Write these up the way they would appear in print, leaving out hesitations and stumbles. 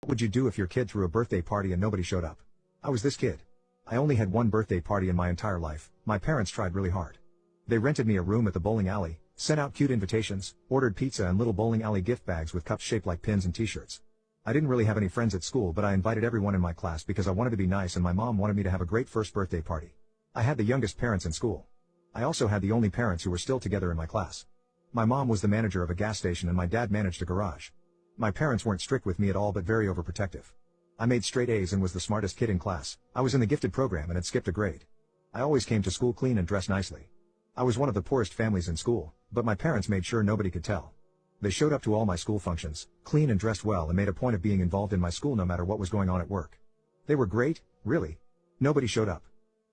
What would you do if your kid threw a birthday party and nobody showed up? I was this kid. I only had one birthday party in my entire life. My parents tried really hard. They rented me a room at the bowling alley, sent out cute invitations, ordered pizza and little bowling alley gift bags with cups shaped like pins and t-shirts. I didn't really have any friends at school, but I invited everyone in my class because I wanted to be nice and my mom wanted me to have a great first birthday party. I had the youngest parents in school. I also had the only parents who were still together in my class. My mom was the manager of a gas station and my dad managed a garage. My parents weren't strict with me at all but very overprotective. I made straight A's and was the smartest kid in class. I was in the gifted program and had skipped a grade. I always came to school clean and dressed nicely. I was one of the poorest families in school, but my parents made sure nobody could tell. They showed up to all my school functions, clean and dressed well, and made a point of being involved in my school no matter what was going on at work. They were great, really. Nobody showed up.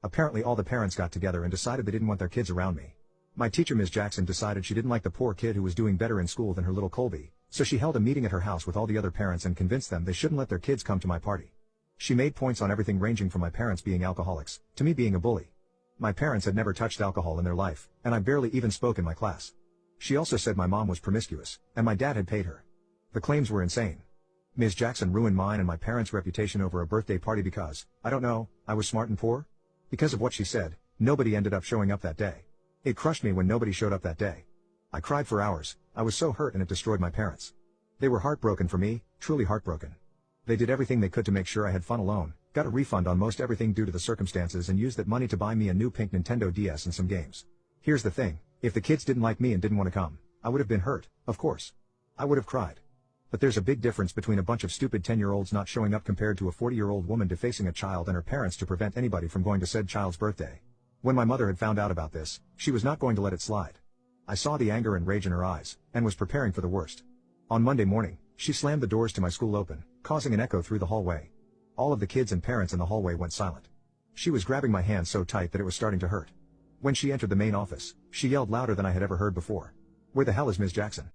Apparently all the parents got together and decided they didn't want their kids around me. My teacher Ms. Jackson decided she didn't like the poor kid who was doing better in school than her little Colby, so she held a meeting at her house with all the other parents and convinced them they shouldn't let their kids come to my party. She made points on everything ranging from my parents being alcoholics, to me being a bully. My parents had never touched alcohol in their life, and I barely even spoke in my class. She also said my mom was promiscuous, and my dad had paid her. The claims were insane. Ms. Jackson ruined mine and my parents' reputation over a birthday party because, I don't know, I was smart and poor? Because of what she said, nobody ended up showing up that day. It crushed me when nobody showed up that day. I cried for hours. I was so hurt and it destroyed my parents. They were heartbroken for me, truly heartbroken. They did everything they could to make sure I had fun alone, got a refund on most everything due to the circumstances, and used that money to buy me a new pink Nintendo DS and some games. Here's the thing, if the kids didn't like me and didn't want to come, I would have been hurt, of course. I would have cried. But there's a big difference between a bunch of stupid 10-year-olds not showing up compared to a 40-year-old woman defacing a child and her parents to prevent anybody from going to said child's birthday. When my mother had found out about this, she was not going to let it slide. I saw the anger and rage in her eyes, and was preparing for the worst. On Monday morning, she slammed the doors to my school open, causing an echo through the hallway. All of the kids and parents in the hallway went silent. She was grabbing my hand so tight that it was starting to hurt. When she entered the main office, she yelled louder than I had ever heard before. "Where the hell is Ms. Jackson?"